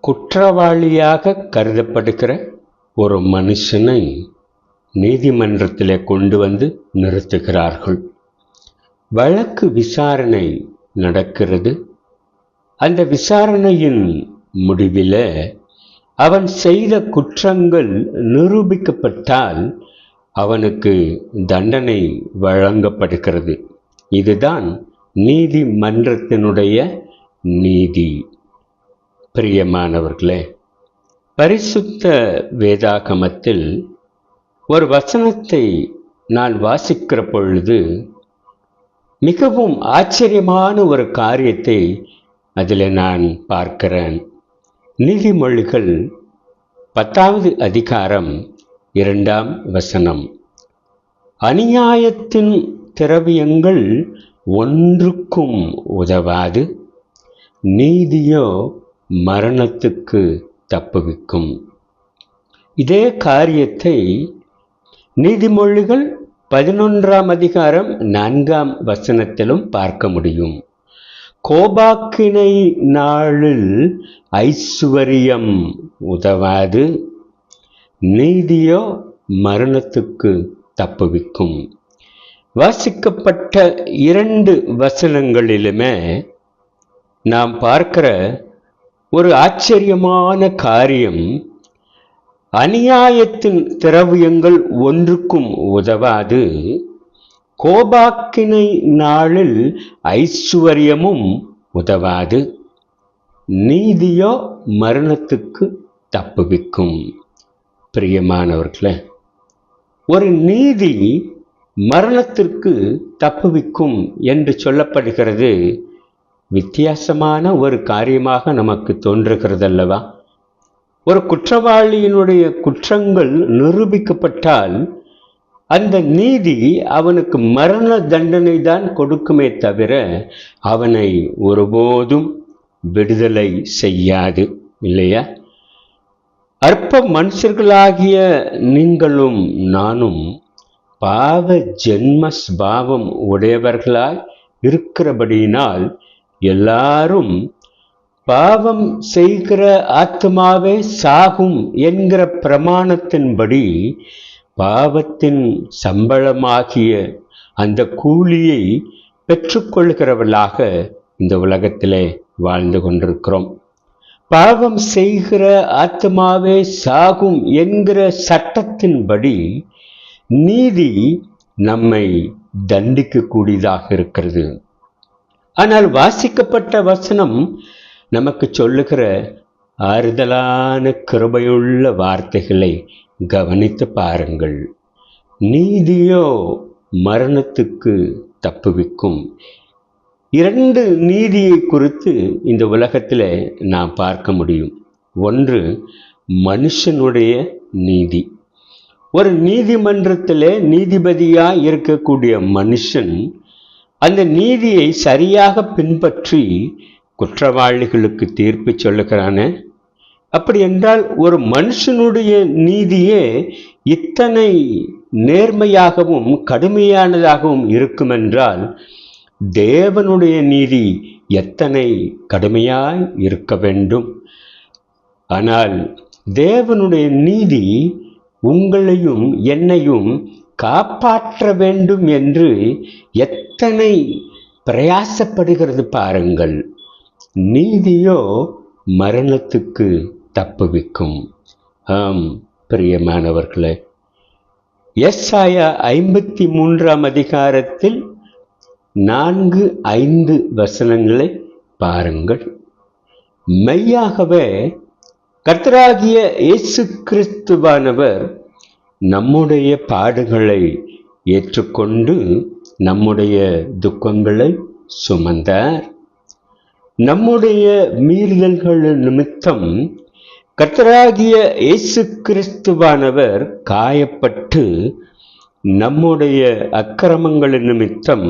குற்றவாளியாக கருதப்படுகிற ஒரு மனுஷனை நீதிமன்றத்தில் கொண்டு வந்து நிறுத்துகிறார்கள். வழக்கு விசாரணை நடக்கிறது. அந்த விசாரணையின் முடிவில் அவன் செய்த குற்றங்கள் நிரூபிக்கப்பட்டால் அவனுக்கு தண்டனை வழங்கப்படுகிறது. இதுதான் நீதிமன்றத்தினுடைய நீதி. பிரியமானவர்களே, பரிசுத்த வேதாகமத்தில் ஒரு வசனத்தை நான் வாசிக்கிற பொழுது மிகவும் ஆச்சரியமான ஒரு காரியத்தை அதில் நான் பார்க்கிறேன். நீதிமொழிகள் 10வது அதிகாரம் 2ஆம் வசனம். அநியாயத்தின் திரவியங்கள் ஒன்றுக்கும் உதவாது, நீதியோ மரணத்துக்கு தப்புவிக்கும். இதே காரியத்தை நீதிமொழிகள் 11ஆம் அதிகாரம் 4ஆம் வசனத்திலும் பார்க்க முடியும். கோபாக்கினை நாளில் ஐசுவரியம் உதவாது, நீதியோ மரணத்துக்கு தப்புவிக்கும். வாசிக்கப்பட்ட 2 வசனங்களிலுமே நாம் பார்க்கிற ஒரு ஆச்சரியமான காரியம், அநியாயத்தின் திரவியங்கள் ஒன்றுக்கும் உதவாது, கோபாக்கினை நாளில் ஐசுவரியமும் உதவாது, நீதியோ மரணத்துக்கு தப்புவிக்கும். பிரியமானவர்களே, ஒரு நீதி மரணத்திற்கு தப்புவிக்கும் என்று சொல்லப்படுகிறது வித்தியாசமான ஒரு காரியமாக நமக்கு தோன்றுகிறது அல்லவா? ஒரு குற்றவாளியினுடைய குற்றங்கள் நிரூபிக்கப்பட்டால் அந்த நீதி அவனுக்கு மரண தண்டனை தான் கொடுக்குமே தவிர அவனை ஒருபோதும் விடுதலை செய்யாது, இல்லையா? அற்ப மனுஷர்களாகிய நீங்களும் நானும் பாவ ஜென்ம ஸ்பாவம் உடையவர்களாய் இருக்கிறபடியினால் எல்லாரும் பாவம் செய்கிற ஆத்மாவே சாகும் என்கிற பிரமாணத்தின்படி பாவத்தின் சம்பளமாகிய அந்த கூலியை பெற்றுக்கொள்கிறவர்களாக இந்த உலகத்திலே வாழ்ந்து கொண்டிருக்கிறோம். பாவம் செய்கிற ஆத்மாவே சாகும் என்கிற சட்டத்தின்படி நீதி நம்மை தண்டிக்கக்கூடியதாக இருக்கிறது. ஆனால் வாசிக்கப்பட்ட வசனம் நமக்கு சொல்லுகிற ஆறுதலான கிருபையுள்ள வார்த்தைகளை கவனித்து பாருங்கள். நீதியோ மரணத்துக்கு தப்புவிக்கும். 2 நீதியை குறித்து இந்த உலகத்தில் நாம் பார்க்க முடியும். ஒன்று மனுஷனுடைய நீதி. ஒரு நீதிமன்றத்தில் நீதிபதியாக இருக்கக்கூடிய மனுஷன் அந்த நீதியை சரியாக பின்பற்றி குற்றவாளிகளுக்கு தீர்ப்பு சொல்லுகிறானே. அப்படி என்றால் ஒரு மனுஷனுடைய நீதியே இத்தனை நேர்மையாகவும் கடுமையானதாகவும் இருக்குமென்றால் தேவனுடைய நீதி எத்தனை கடுமையாய் இருக்க வேண்டும். ஆனால் தேவனுடைய நீதி உங்களையும் என்னையும் காப்பாற்ற வேண்டும் என்று எத்தனை பிரயாசப்படுகிறது பாருங்கள். நீதியோ மரணத்துக்கு தப்புவிக்கும். ஆம் பிரியமானவர்களே, எஸ்ஐயா 53ஆம் அதிகாரத்தில் 4-5 வசனங்களை பாருங்கள். மெய்யாகவே கர்த்தராகிய இயேசு கிறிஸ்துவானவர் நம்முடைய பாடுகளை ஏற்றுக்கொண்டு நம்முடைய துக்கங்களை சுமந்தார். நம்முடைய மீறுதல்கள் நிமித்தம் கர்த்தராகிய இயேசு கிறிஸ்துவானவர் காயப்பட்டு, நம்முடைய அக்கிரமங்கள் நிமித்தம்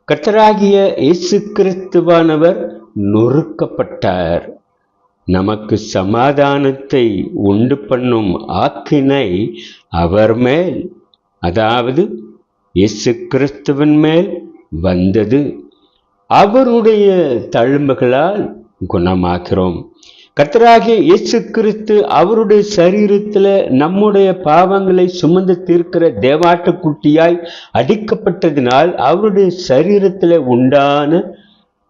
கர்த்தராகிய இயேசு கிறிஸ்துவானவர் நொறுக்கப்பட்டார். நமக்கு சமாதானத்தை உண்டு பண்ணும் ஆக்கினை அவர் மேல், அதாவது இயேசு கிறிஸ்துவின் மேல் வந்தது. அவருடைய தழும்புகளால் குணமாகிறோம். கர்த்தராகிய இயேசு கிறிஸ்து அவருடைய சரீரத்தில் நம்முடைய பாவங்களை சுமந்து தீர்க்கிற தேவாட்டுக்குட்டியாய் அடிக்கப்பட்டதினால் அவருடைய சரீரத்தில் உண்டான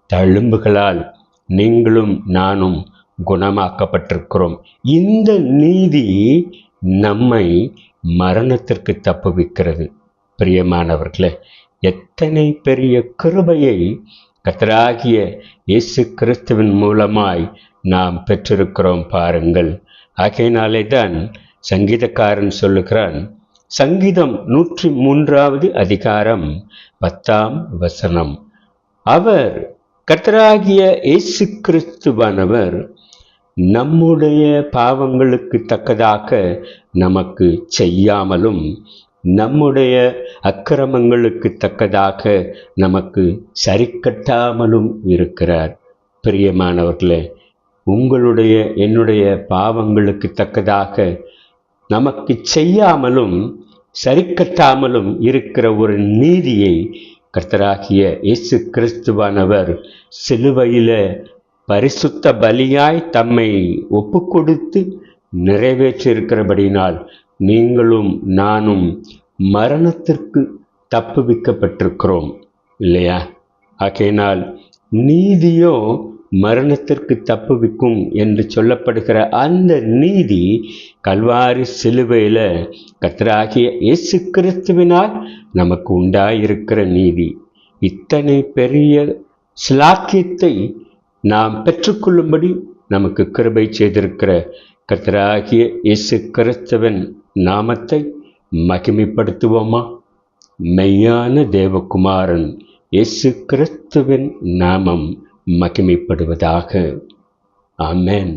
தழும்புகளால் நீங்களும் நானும் குணமாக்கப்பட்டிருக்கிறோம். இந்த நீதி நம்மை மரணத்திற்கு தப்புவிக்கிறது. பிரியமானவர்களே, எத்தனை பெரிய கிருபையை கர்த்தராகிய இயேசு கிறிஸ்துவின் மூலமாய் நாம் பெற்றிருக்கிறோம் பாருங்கள். ஆகையினாலே தான் சங்கீதக்காரன் சொல்லுகிறான், சங்கீதம் 103 அதிகாரம் 10 அவர் கர்த்தராகிய இயேசு கிறிஸ்துவானவர் நம்முடைய பாவங்களுக்கு தக்கதாக நமக்கு செய்யாமலும் நம்முடைய அக்கிரமங்களுக்கு தக்கதாக நமக்கு சரிக்கட்டாமலும் இருக்கிறார். பிரியமானவர்களே, உங்களுடைய என்னுடைய பாவங்களுக்கு தக்கதாக நமக்கு செய்யாமலும் சரிக்கட்டாமலும் இருக்கிற ஒரு நீதியை கர்த்தராகிய இயேசு கிறிஸ்துவானவர் சிலுவையில பரிசுத்த பலியாய் தம்மை ஒப்பு கொடுத்து நிறைவேற்றியிருக்கிறபடினால் நீங்களும் நானும் மரணத்திற்கு தப்புவிக்கப்பட்டிருக்கிறோம் இல்லையா? ஆகையினால் நீதியோ மரணத்திற்கு தப்புவிக்கும் என்று சொல்லப்படுகிற அந்த நீதி கல்வாரி சிலுவையில் கர்த்தராகிய இயேசு கிறிஸ்துவினால் நமக்கு உண்டாயிருக்கிற நீதி. இத்தனை பெரிய ஸ்லாக்கியத்தை நாம் பெற்றுக்கொள்ளும்படி நமக்கு கிருபை செய்திருக்கிற கர்த்தராகிய இயேசு கிறிஸ்துவின் நாமத்தை மகிமைப்படுத்துவோமா? மெய்யான தேவகுமாரன் இயேசு கிறிஸ்துவின் நாமம் மகிமைப்படுவதாக. ஆமென்.